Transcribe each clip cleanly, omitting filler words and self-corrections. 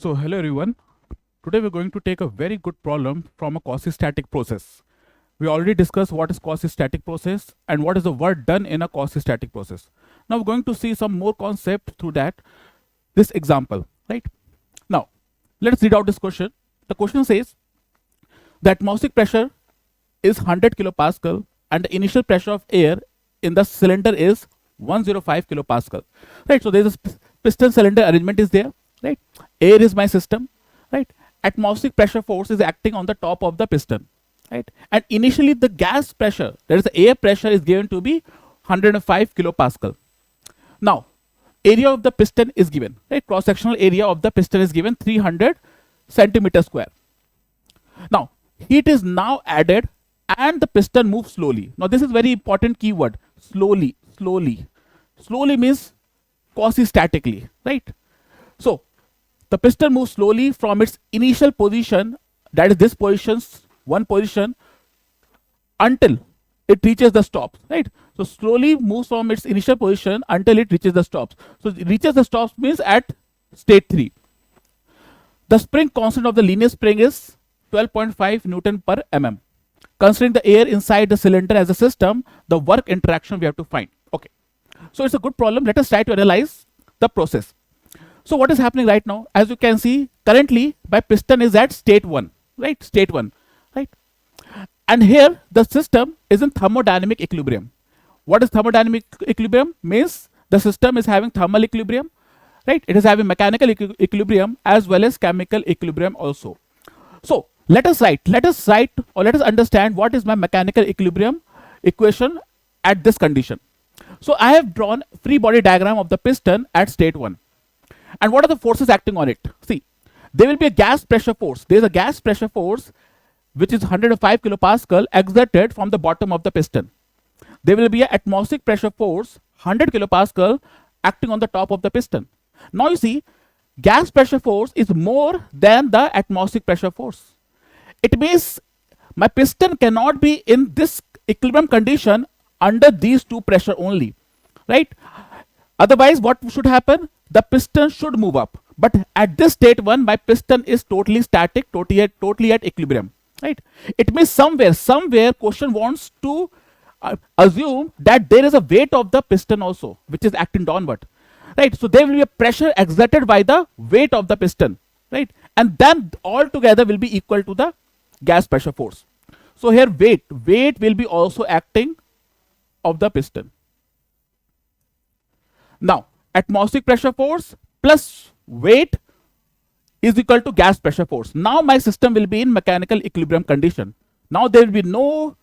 So hello everyone. Today we're going to take a very good problem from a quasi-static process. We already discussed what is quasi-static process and what is the work done in a quasi-static process. Now we're going to see some more concept through this example, right? Now let's read out this question. The question says the atmospheric pressure is 100 kilopascal and the initial pressure of air in the cylinder is 105 kilopascal, right? So there's a piston cylinder arrangement is there, right? Air is my system, right? Atmospheric pressure force is acting on the top of the piston, right? And initially the gas pressure, that is the air pressure, is given to be 105 kilopascal. Now area of the piston is given, right? Cross sectional area of the piston is given 300 centimeter square. Now heat is now added and the piston moves slowly. Now this is very important keyword, slowly. Slowly means quasi-statically, right? So the piston moves slowly from its initial position, that is this one position, until it reaches the stops, right? So slowly moves from its initial position until it reaches the stops. So it reaches the stops means at state 3. The spring constant of the linear spring is 12.5 Newton per mm. Considering the air inside the cylinder as a system, the work interaction we have to find. Okay, so it's a good problem. Let us try to analyze the process. So what is happening right now? As you can see, currently my piston is at state 1, right? State 1, right? And here the system is in thermodynamic equilibrium. What is thermodynamic equilibrium? Means the system is having thermal equilibrium, right? It is having mechanical equilibrium as well as chemical equilibrium also. So let us write or let us understand what is my mechanical equilibrium equation at this condition. So I have drawn free body diagram of the piston at state 1. And what are the forces acting on it? See, there will be a gas pressure force. There is a gas pressure force which is 105 kilopascal exerted from the bottom of the piston. There will be an atmospheric pressure force 100 kilopascal acting on the top of the piston. Now you see, gas pressure force is more than the atmospheric pressure force. It means my piston cannot be in this equilibrium condition under these two pressure only, right? Otherwise what should happen? The piston should move up. But at this state 1, my piston is totally static, totally at equilibrium, right? It means somewhere question wants to assume that there is a weight of the piston also, which is acting downward, right? So there will be a pressure exerted by the weight of the piston, right? And then all together will be equal to the gas pressure force. So here weight will be also acting of the piston. Now atmospheric pressure force plus weight is equal to gas pressure force. Now my system will be in mechanical equilibrium condition. Now there will be no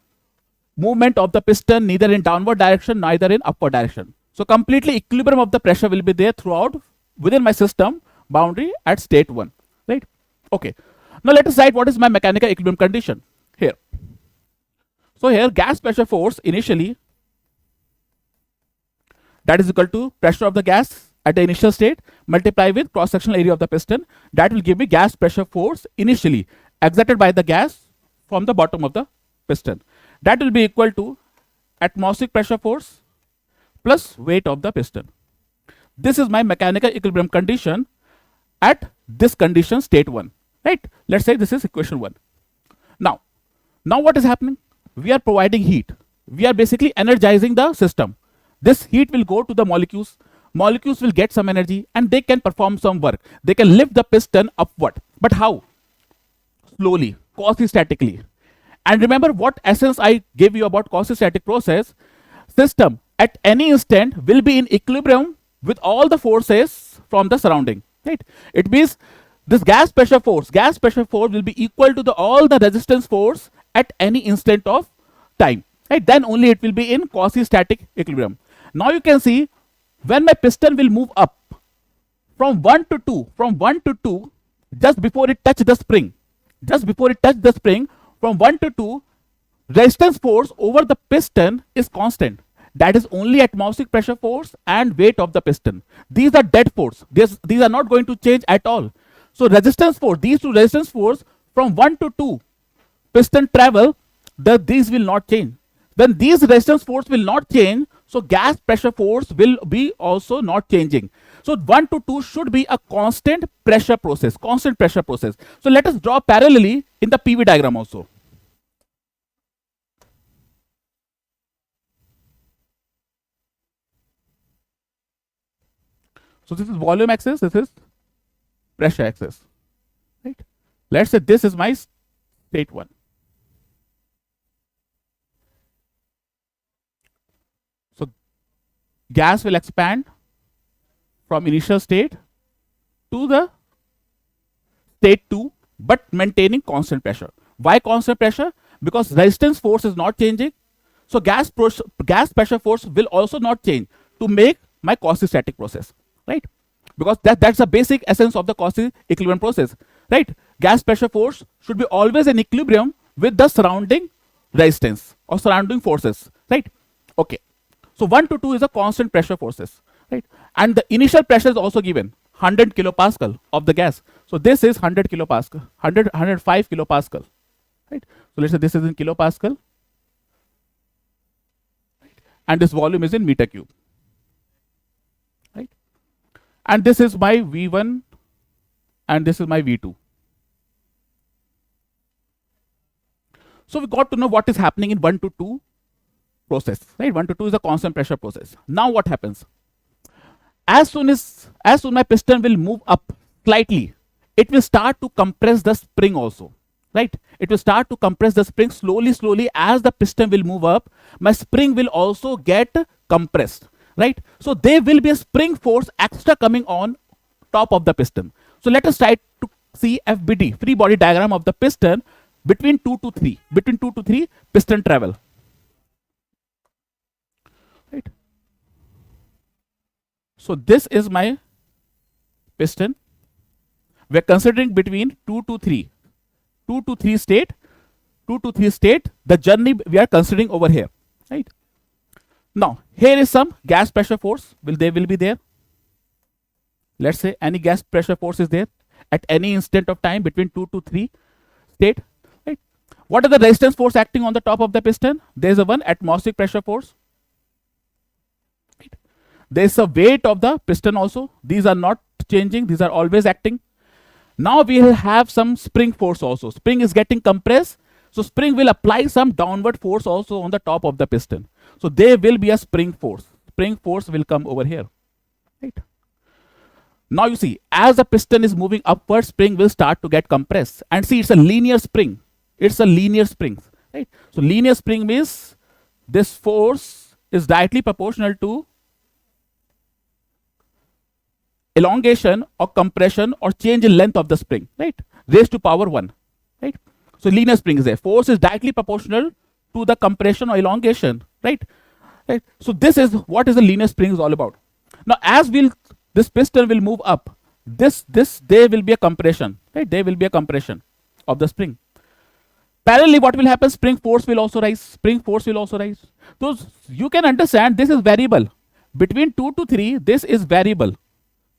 movement of the piston, neither in downward direction, neither in upward direction. So completely equilibrium of the pressure will be there throughout within my system boundary at state 1, right? Okay. Now let us write what is my mechanical equilibrium condition here. So here gas pressure force initially, that is equal to pressure of the gas at the initial state multiply with cross sectional area of the piston. That will give me gas pressure force initially exerted by the gas from the bottom of the piston. That will be equal to atmospheric pressure force plus weight of the piston. This is my mechanical equilibrium condition at this condition state 1, right? Let's say this is equation 1. Now what is happening? We are providing heat. We are basically energizing the system. This heat will go to the molecules. Molecules will get some energy and they can perform some work. They can lift the piston upward. But how? Slowly, quasi-statically. And remember what essence I gave you about quasi-static process. System at any instant will be in equilibrium with all the forces from the surrounding, right? It means this gas pressure force will be equal to all the resistance force at any instant of time, right? Then only it will be in quasi-static equilibrium. Now you can see when my piston will move up from 1 to 2, just before it touch the spring, from 1 to 2, resistance force over the piston is constant. That is only atmospheric pressure force and weight of the piston. These are dead force. These are not going to change at all. So resistance force, these two resistance force from 1 to 2 piston travel, these will not change. When these resistance force will not change, so gas pressure force will be also not changing. So 1 to 2 should be a constant pressure process, constant pressure process. So let us draw parallelly in the PV diagram also. So this is volume axis, this is pressure axis, right? Let's say this is my state 1. So gas will expand from initial state to the state 2, but maintaining constant pressure. Why constant pressure? Because resistance force is not changing. So gas pressure force will also not change to make my quasi-static process, right? Because that's the basic essence of the quasi-equilibrium process, right? Gas pressure force should be always in equilibrium with the surrounding resistance or surrounding forces, right? Okay. So 1 to 2 is a constant pressure forces, right? And the initial pressure is also given 100 kilopascal of the gas. So this is 100 kilopascal, 105 kilopascal, right? So let's say this is in kilopascal, right? And this volume is in meter cube, right? And this is my V1 and this is my V2. So we got to know what is happening in 1 to 2 process, right? 1 to 2 is a constant pressure process. Now what happens? As soon my piston will move up slightly, it will start to compress the spring also, right? It will start to compress the spring slowly. As the piston will move up, my spring will also get compressed, right? So there will be a spring force extra coming on top of the piston. So let us try to see FBD, free body diagram of the piston between 2 to 3. Between 2 to 3 piston travel, right? So this is my piston. We're considering between 2 to 3. 2 to 3 state. 2 to 3 state. The journey we are considering over here, right? Now, here is some gas pressure force. They will be there. Let's say any gas pressure force is there at any instant of time between 2 to 3 state, right? What are the resistance force acting on the top of the piston? There's a one atmospheric pressure force. Right? There's a weight of the piston also. These are not changing. These are always acting. Now we will have some spring force also. Spring is getting compressed. So spring will apply some downward force also on the top of the piston. So there will be a spring force. Spring force will come over here, right? Now you see, as the piston is moving upward, spring will start to get compressed. And see, it's a linear spring. It's a linear spring, right? So linear spring means this force is directly proportional to elongation or compression or change in length of the spring, right? Raised to power 1, right? So linear spring is there. Force is directly proportional to the compression or elongation, right? Right. So this is what is the linear spring is all about. Now, as this piston will move up, there will be a compression, right? There will be a compression of the spring. Parallelly, what will happen? Spring force will also rise. Spring force will also rise. So you can understand this is variable. Between 2 to 3, this is variable.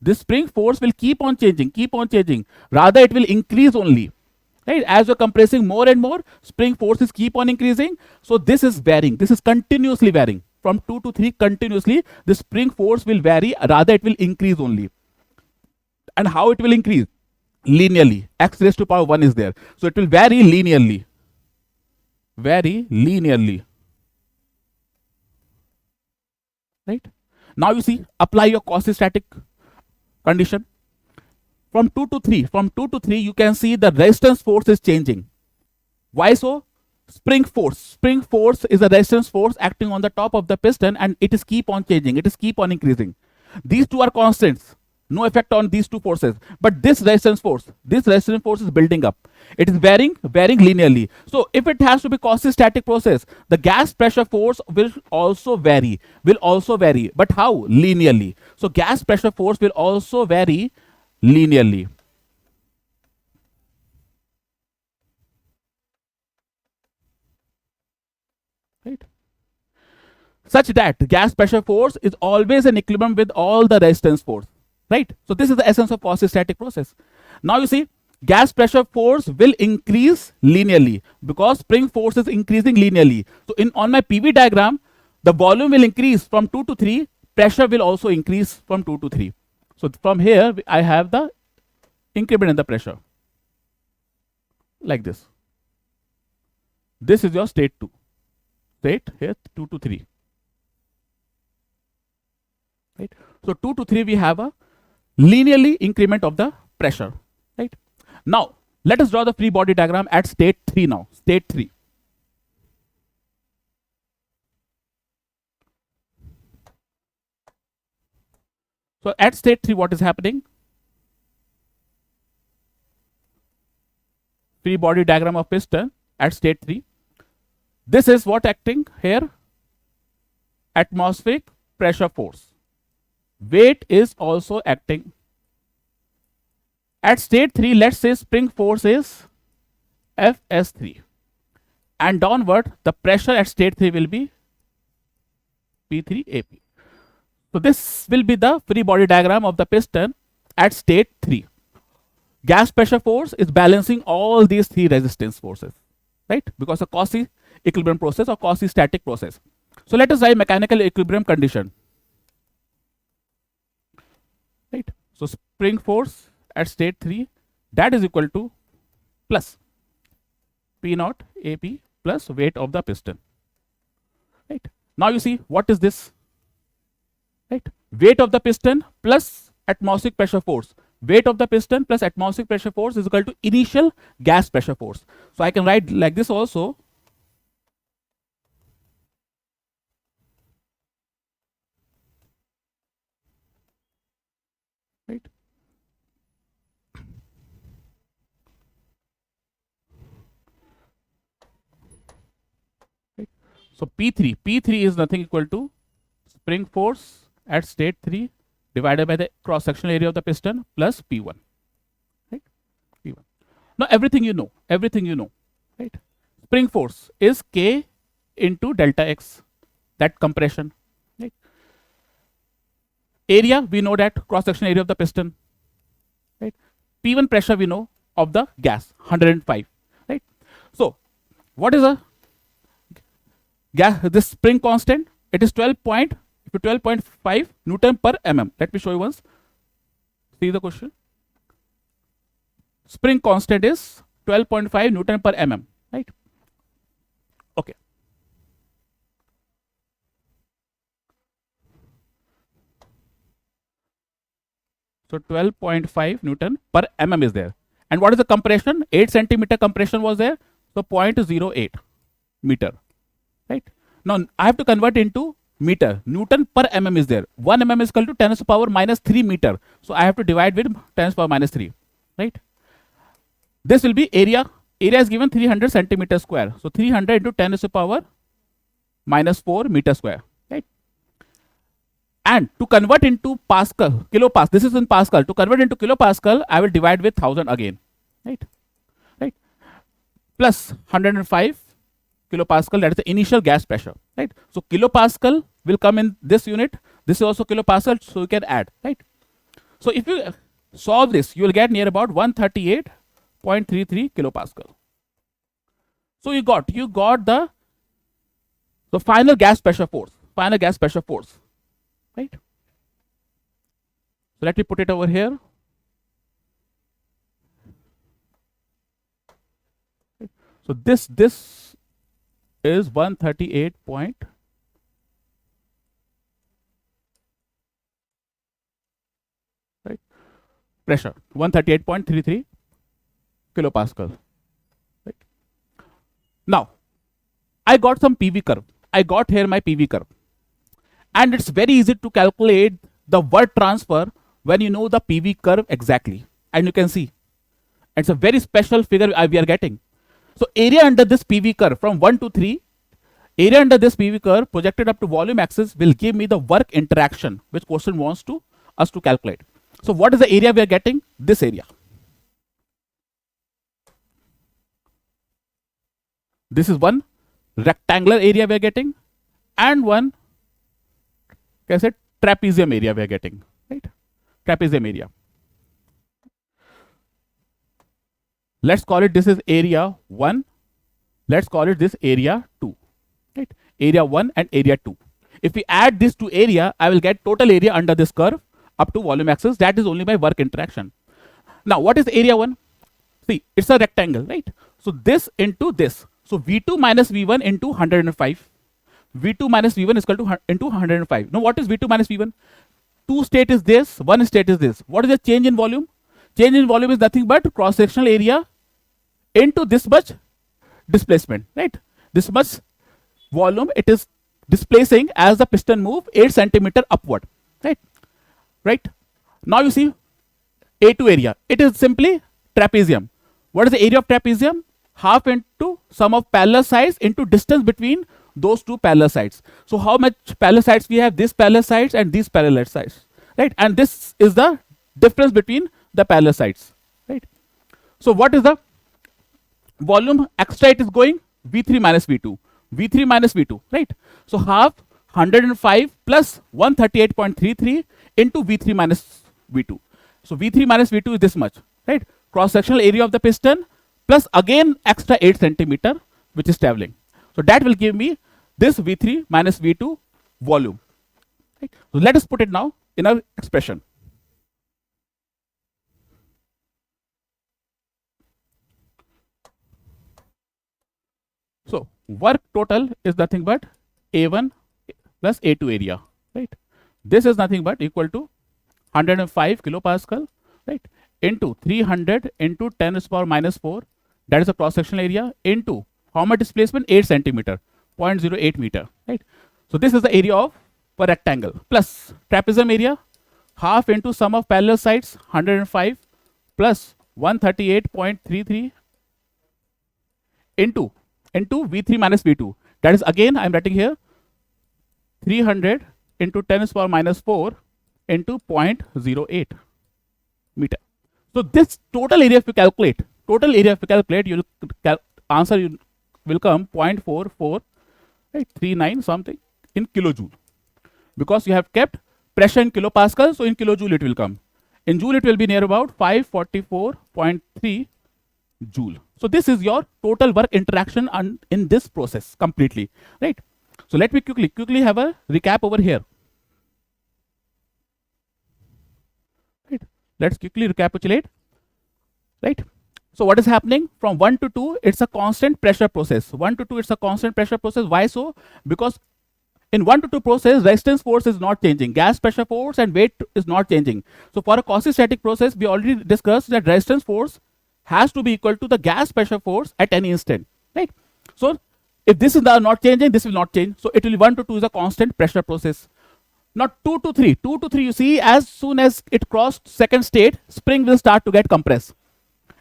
This spring force will keep on changing. Rather, it will increase only. Right? As you're compressing more and more, spring forces keep on increasing. So this is varying. This is continuously varying. From 2 to 3 continuously, the spring force will vary. Rather, it will increase only. And how it will increase? Linearly. X raised to power 1 is there. So it will vary linearly. Very linearly. Right? Now you see, apply your quasi-static condition. From 2 to 3, you can see the resistance force is changing. Why so? Spring force. Spring force is a resistance force acting on the top of the piston, and it is keep on changing. It is keep on increasing. These two are constants. No effect on these two forces. But this resistance force is building up. It is varying linearly. So if it has to be quasi-static process, the gas pressure force will also vary. But how? Linearly. So gas pressure force will also vary linearly. Right? Such that the gas pressure force is always in equilibrium with all the resistance force. Right? So this is the essence of quasi-static process. Now you see, gas pressure force will increase linearly because spring force is increasing linearly. So on my PV diagram, the volume will increase from 2 to 3, pressure will also increase from 2 to 3. So from here I have the increment in the pressure like this. This is your state 2. State here 2 to 3. Right? So 2 to 3 we have a linearly increment of the pressure. Right? Now let us draw the free body diagram at state 3 now. State 3. So at state 3 what is happening? Free body diagram of piston at state 3. This is what acting here? Atmospheric pressure force. Weight is also acting. At state 3, let's say spring force is Fs3. And downward, the pressure at state 3 will be P3AP. So this will be the free body diagram of the piston at state 3. Gas pressure force is balancing all these three resistance forces, right? Because a quasi-equilibrium process or quasi-static process. So let us write mechanical equilibrium condition. Right? So spring force at state 3, that is equal to plus P naught AP plus weight of the piston. Right? Now you see what is this? Right? Weight of the piston plus atmospheric pressure force. Weight of the piston plus atmospheric pressure force is equal to initial gas pressure force. So I can write like this also. Right? Right? So P3 is nothing equal to spring force at state 3 divided by the cross sectional area of the piston plus P1. Right? P1. Now everything you know. Right? Spring force is K into delta X, that compression. Right? Area we know that cross sectional area of the piston. Right? P1 pressure we know of the gas 105. Right? So what is a gas? This spring constant, it is 12.5 Newton per mm. Let me show you once. See the question. Spring constant is 12.5 Newton per mm. Right? Okay. So 12.5 Newton per mm is there. And what is the compression? 8 centimeter compression was there. So 0.08 meter. Right? Now I have to convert into meter. Newton per mm is there. 1 mm is equal to 10 to the power minus 3 meter. So I have to divide with 10 to the power minus 3. Right? This will be area. Area is given 300 centimeter square. So 300 into 10 to the power minus 4 meter square. Right? And to convert into Pascal, kilopascal, this is in Pascal. To convert into kilopascal, I will divide with 1000 again. Right? Right? Plus 105 kilopascal, that is the initial gas pressure. Right? So kilopascal will come in this unit. This is also kilopascal, so you can add. Right? So if you solve this, you will get near about 138.33 kilopascal. So you got the final gas pressure force. Right? So let me put it over here. So this is 138 point. Right? Pressure 138.33 kilopascal. Right? Now I got some PV curve. I got here my PV curve. And it's very easy to calculate the work transfer when you know the PV curve exactly. And you can see it's a very special figure we are getting. So area under this PV curve from 1 to 3, area under this PV curve projected up to volume axis will give me the work interaction which question wants us to calculate. So what is the area we are getting? This area. This is one rectangular area we are getting and one trapezium area we are getting, right? Trapezium area. Let's call it this is area 1. Let's call it this area 2. Right? Area 1 and area 2. If we add this to area, I will get total area under this curve up to volume axis. That is only my work interaction. Now, what is area 1? See, it's a rectangle, right? So this into this. So V2 minus V1 into 105. V2 minus V1 is equal to into 105. Now, what is V2 minus V1? Two state is this, one state is this. What is the change in volume? Change in volume is nothing but cross-sectional area into this much displacement, right? This much volume it is displacing as the piston move 8 centimeter upward, right? Right? Now you see A2 area. It is simply trapezium. What is the area of trapezium? Half into sum of parallel sides into distance between those two parallel sides. So how much parallel sides we have? These parallel sides and these parallel sides, right? And this is the difference between the parallel sides, right? So what is the volume extra it is going? V3 minus V2. V3 minus V2, right? So half 105 plus 138.33 into V3 minus V2. So V3 minus V2 is this much, right? Cross-sectional area of the piston plus again extra 8 centimeter which is traveling. So that will give me this V3 minus V2 volume. Right? So let us put it now in our expression. So work total is nothing but A1 plus A2 area, right? This is nothing but equal to 105 kilopascal, right? Into 300 into 10 to the power minus 4. That is the cross-sectional area into how much displacement? 8 centimeter, 0.08 meter, right? So this is the area of per rectangle plus trapezium area, half into sum of parallel sides 105 plus 138.33 into V3 minus V2. That is again I am writing here 300 into 10 to the power minus 4 into 0.08 meter. So this total area if you calculate, you will answer you will come 0.44, right, 39 something in kilojoule, because you have kept pressure in kilopascal, so in kilojoule it will come. In joule it will be near about 544.3 joule. So this is your total work interaction in this process completely, right? So let me quickly have a recap over here. Right. Let's quickly recapitulate, right? So what is happening from 1 to 2? It's a constant pressure process. 1 to 2, it's a constant pressure process. Why so? Because in 1 to 2 process, resistance force is not changing. Gas pressure force and weight is not changing. So for a quasi-static process, we already discussed that resistance force has to be equal to the gas pressure force at any instant, right? So if this is not changing, this will not change. So it will be 1 to 2 is a constant pressure process. Now 2 to 3, you see, as soon as it crossed second state, spring will start to get compressed.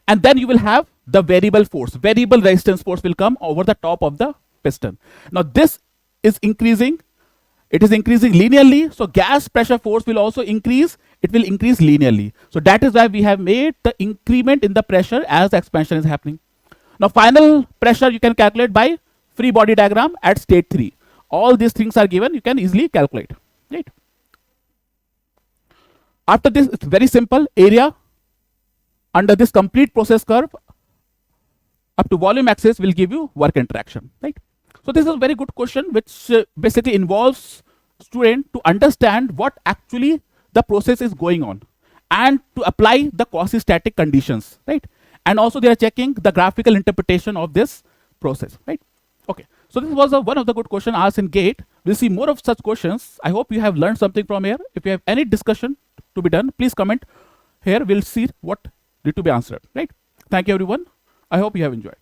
And then you will have the variable force, variable resistance force will come over the top of the piston. Now this is increasing, it is increasing linearly, so gas pressure force will also increase, it will increase linearly. So that is why we have made the increment in the pressure as the expansion is happening. Now final pressure you can calculate by free body diagram at state 3. All these things are given, you can easily calculate, right? After this, it's very simple. Area under this complete process curve up to volume axis will give you work interaction, right? So this is a very good question which basically involves student to understand what actually the process is going on and to apply the quasi-static conditions, right? And also they are checking the graphical interpretation of this process, right? Okay, so this was one of the good questions asked in GATE. We'll see more of such questions. I hope you have learned something from here. If you have any discussion to be done, please comment here. We'll see what need to be answered, right? Thank you everyone. I hope you have enjoyed.